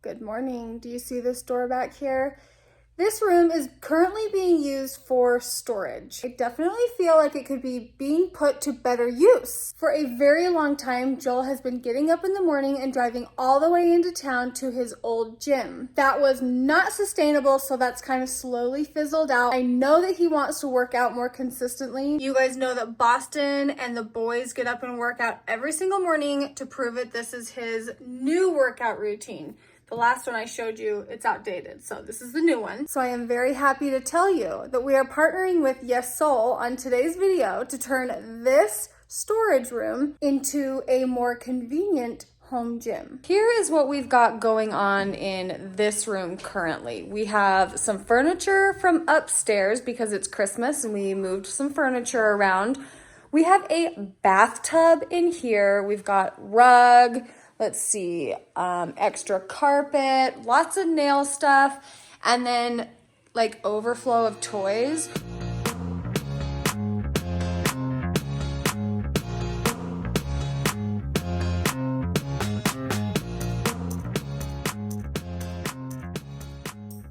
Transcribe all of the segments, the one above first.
Good morning. Do you see this door back here? This room is currently being used for storage. I definitely feel like it could be being put to better use. For a very long time, Joel has been getting up in the morning and driving all the way into town to his old gym. That was not sustainable, so that's kind of slowly fizzled out. I know that he wants to work out more consistently. You guys know that Boston and the boys get up and work out every single morning. To prove it, this is his new workout routine. The last one I showed you, it's outdated, so this is the new one. So I am very happy to tell you that we are partnering with YESOUL on today's video to turn this storage room into a more convenient home gym. Here is what we've got going on in this room currently. We have some furniture from upstairs because it's Christmas and we moved some furniture around. We have a bathtub in here. We've got rug, let's see, extra carpet, lots of nail stuff, and then like overflow of toys.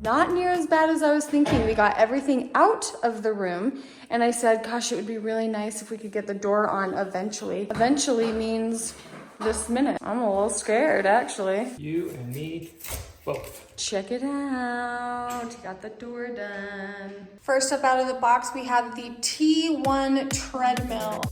Not near as bad as I was thinking. We got everything out of the room, and I said, gosh, it would be really nice if we could get the door on eventually. Eventually means this minute. I'm a little scared, actually. You and me both. Check it out. Got the door done. First up out of the box, we have the T1 Treadmill.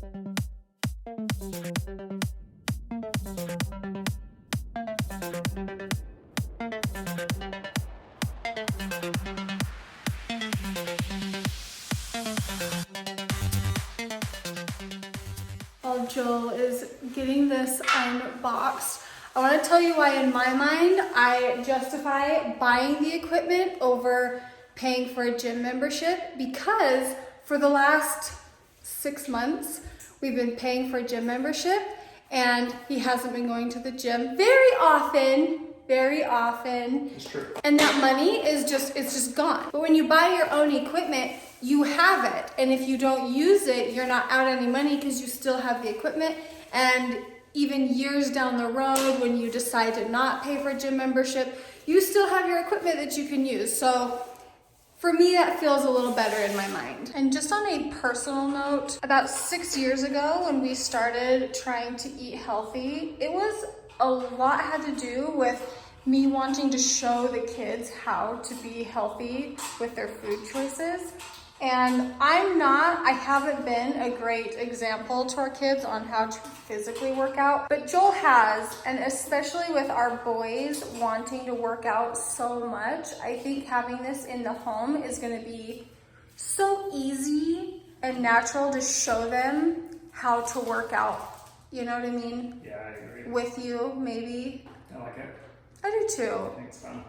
While Joel is getting this unboxed, I want to tell you why in my mind I justify buying the equipment over paying for a gym membership, because for the last 6 months we've been paying for a gym membership and he hasn't been going to the gym very often. It's true. And that money is just gone. But when you buy your own equipment, you have it. And if you don't use it, you're not out any money because you still have the equipment. And even years down the road, when you decide to not pay for a gym membership, you still have your equipment that you can use. So for me, that feels a little better in my mind. And just on a personal note, about 6 years ago when we started trying to eat healthy, it was a lot had to do with me wanting to show the kids how to be healthy with their food choices. And I haven't been a great example to our kids on how to physically work out, but Joel has, and especially with our boys wanting to work out so much, I think having this in the home is gonna be so easy and natural to show them how to work out. You know what I mean? Yeah, I agree. With you, maybe. I like it. I do too. I think it's fun.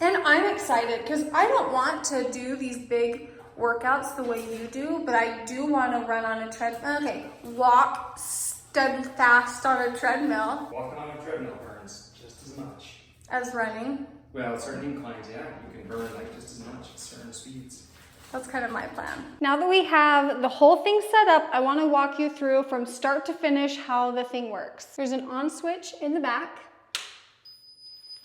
And I'm excited because I don't want to do these big workouts the way you do, but I do want to run on a treadmill. Okay, walk steadfast on a treadmill. Walking on a treadmill burns just as much As running. Well, certain inclines, yeah, you can burn like just as much at certain speeds. That's kind of my plan. Now that we have the whole thing set up, I want to walk you through from start to finish how the thing works. There's an on switch in the back.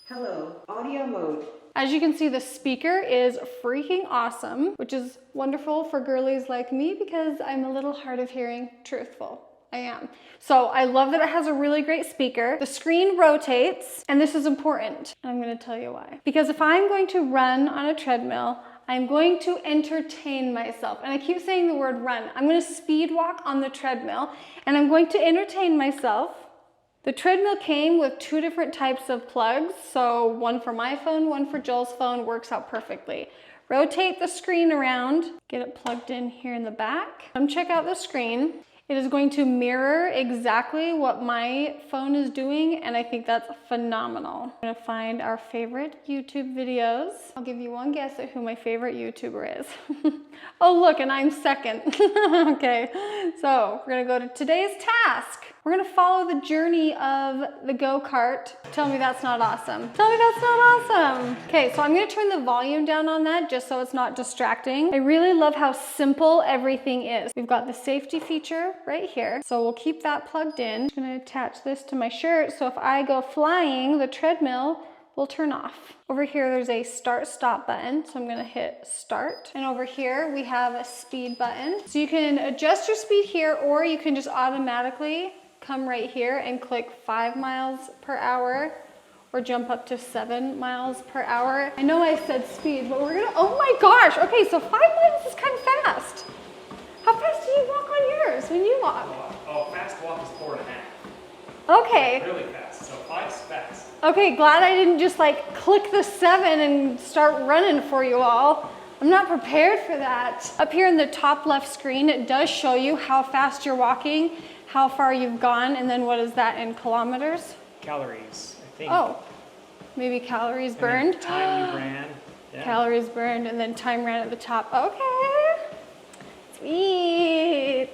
Hello, audio mode. As you can see, the speaker is freaking awesome, which is wonderful for girlies like me because I'm a little hard of hearing, truthful. I am. So I love that it has a really great speaker. The screen rotates, and this is important. And I'm going to tell you why. Because if I'm going to run on a treadmill, I'm going to entertain myself. And I keep saying the word run. I'm going to speed walk on the treadmill, and I'm going to entertain myself. The treadmill came with 2 different types of plugs. So one for my phone, one for Joel's phone, works out perfectly. Rotate the screen around, get it plugged in here in the back. Come check out the screen. It is going to mirror exactly what my phone is doing, and I think that's phenomenal. I'm gonna find our favorite YouTube videos. I'll give you one guess at who my favorite YouTuber is. Oh look, and I'm second. Okay, so we're gonna go to today's task. We're gonna follow the journey of the go-kart. Tell me that's not awesome. Tell me that's not awesome. Okay, so I'm gonna turn the volume down on that just so it's not distracting. I really love how simple everything is. We've got the safety feature right here. So we'll keep that plugged in. I'm gonna attach this to my shirt so if I go flying, the treadmill will turn off. Over here, there's a start-stop button, so I'm gonna hit start. And over here, we have a speed button. So you can adjust your speed here, or you can just automatically come right here and click 5 miles per hour, or jump up to 7 miles per hour. I know I said speed, but we're gonna, oh my gosh, okay, so 5 miles is kind of fast. How fast do you walk on yours when you walk? Oh, fast walk is 4.5. Okay. Really fast, so 5's fast. Okay, glad I didn't just like click the 7 and start running for you all. I'm not prepared for that. Up here in the top left screen, it does show you how fast you're walking, how far you've gone, and then what is that in kilometers? Calories, I think. Oh, maybe calories burned. And time you ran. Yeah. Calories burned, and then time ran at the top. Okay, sweet.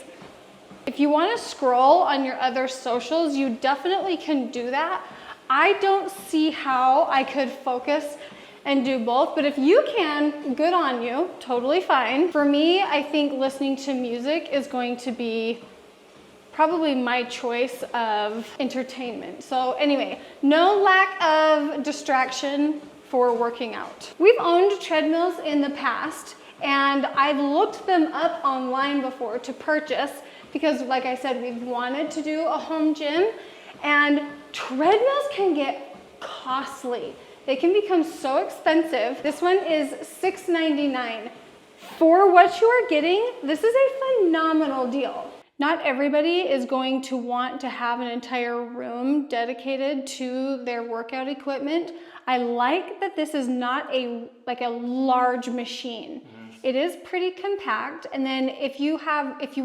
If you want to scroll on your other socials, you definitely can do that. I don't see how I could focus and do both, but if you can, good on you, totally fine. For me, I think listening to music is going to be probably my choice of entertainment. So anyway, no lack of distraction for working out. We've owned treadmills in the past, and I've looked them up online before to purchase because, like I said, we've wanted to do a home gym, and treadmills can get costly. They can become so expensive. This one is $6.99. For what you are getting, this is a phenomenal deal. Not everybody is going to want to have an entire room dedicated to their workout equipment. I like that this is not a large machine. It is pretty compact, and then if you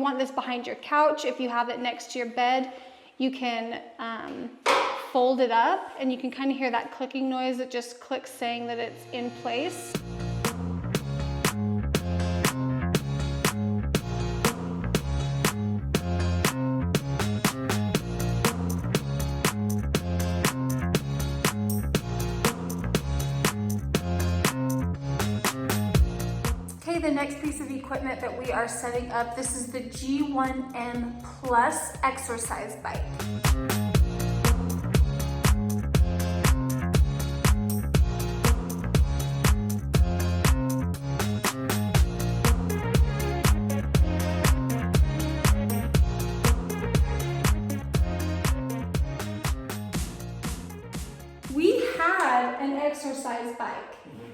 want this behind your couch, if you have it next to your bed, you can fold it up, and you can kind of hear that clicking noise. It just clicks saying that it's in place. The next piece of equipment that we are setting up, this is the G1M Plus exercise bike. We had an exercise bike.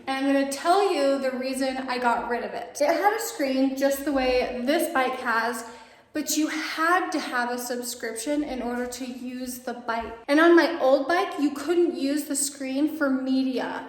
And I'm gonna tell you the reason I got rid of it. It had a screen just the way this bike has, but you had to have a subscription in order to use the bike. And on my old bike, you couldn't use the screen for media.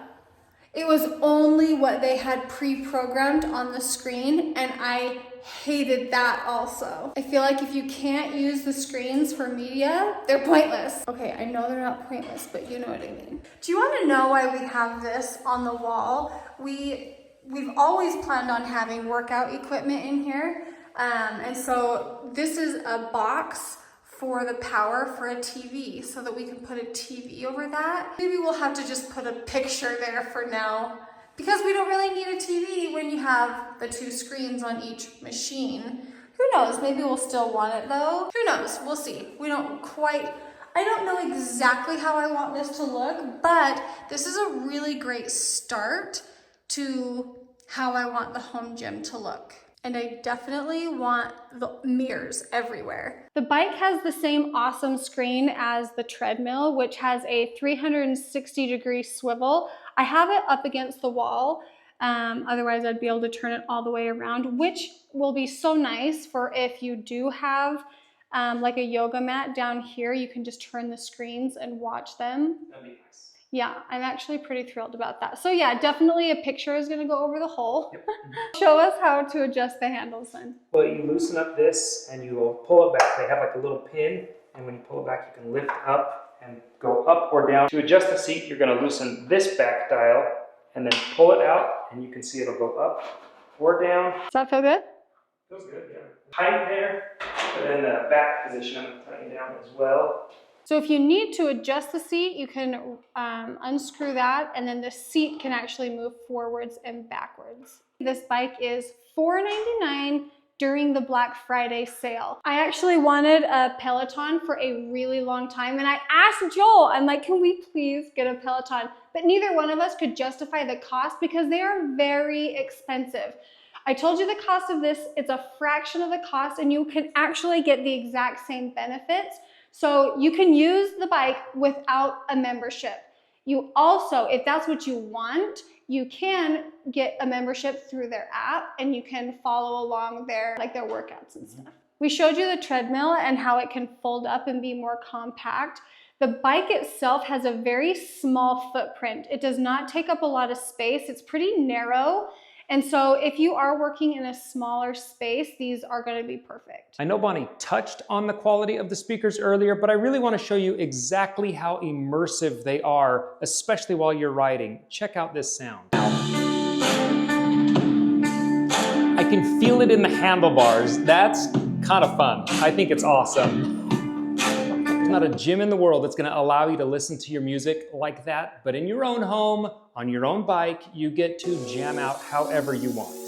It was only what they had pre-programmed on the screen, and I hated that also. I feel like if you can't use the screens for media, they're pointless. Okay, I know they're not pointless, but you know what I mean. Do you want to know why we have this on the wall? We've always planned on having workout equipment in here, and so this is a box for the power for a TV so that we can put a TV over that. Maybe we'll have to just put a picture there for now because we don't really need a TV when you have the 2 screens on each machine. Who knows, maybe we'll still want it though. Who knows, we'll see. I don't know exactly how I want this to look, but this is a really great start to how I want the home gym to look. And I definitely want the mirrors everywhere. The bike has the same awesome screen as the treadmill, which has a 360-degree swivel. I have it up against the wall, otherwise I'd be able to turn it all the way around, which will be so nice for if you do have like a yoga mat down here, you can just turn the screens and watch them. That'd be nice. Yeah, I'm actually pretty thrilled about that. So yeah, definitely a picture is gonna go over the hole. Yep. Show us how to adjust the handles then. Well, you loosen up this and you will pull it back. They have like a little pin, and when you pull it back, you can lift up and go up or down. To adjust the seat, you're gonna loosen this back dial and then pull it out, and you can see it'll go up or down. Does that feel good? Feels good, yeah. Tight there, but then the back position, I'm gonna tighten down as well. So if you need to adjust the seat, you can unscrew that, and then the seat can actually move forwards and backwards. This bike is $4.99 during the Black Friday sale. I actually wanted a Peloton for a really long time, and I asked Joel, I'm like, can we please get a Peloton? But neither one of us could justify the cost because they are very expensive. I told you the cost of this, it's a fraction of the cost, and you can actually get the exact same benefits. So you can use the bike without a membership. You also, if that's what you want, you can get a membership through their app and you can follow along their workouts and stuff. We showed you the treadmill and how it can fold up and be more compact. The bike itself has a very small footprint. It does not take up a lot of space. It's pretty narrow. And so if you are working in a smaller space, these are going to be perfect. I know Bonnie touched on the quality of the speakers earlier, but I really want to show you exactly how immersive they are, especially while you're riding. Check out this sound. I can feel it in the handlebars. That's kind of fun. I think it's awesome. There's not a gym in the world that's going to allow you to listen to your music like that, but in your own home, on your own bike, you get to jam out however you want.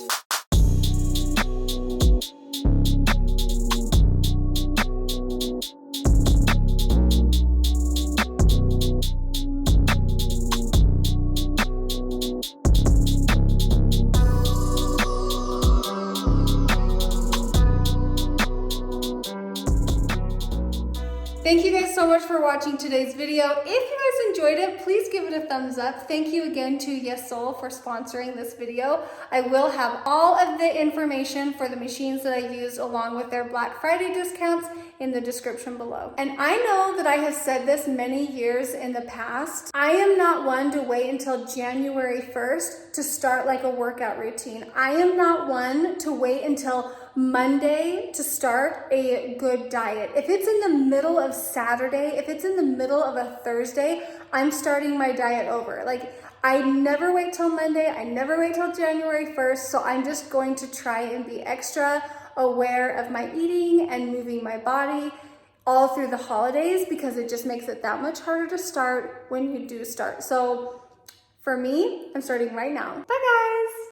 Thank you guys so much for watching today's video. If you guys enjoyed it, please give it a thumbs up. Thank you again to YESOUL for sponsoring this video. I will have all of the information for the machines that I used along with their Black Friday discounts in the description below. And I know that I have said this many years in the past. I am not one to wait until January 1st to start like a workout routine. I am not one to wait until Monday to start a good diet. If it's in the middle of Saturday, if it's in the middle of a Thursday, I'm starting my diet over. Like, I never wait till Monday, I never wait till January 1st, so I'm just going to try and be extra aware of my eating and moving my body all through the holidays because it just makes it that much harder to start when you do start. So for me, I'm starting right now. Bye guys!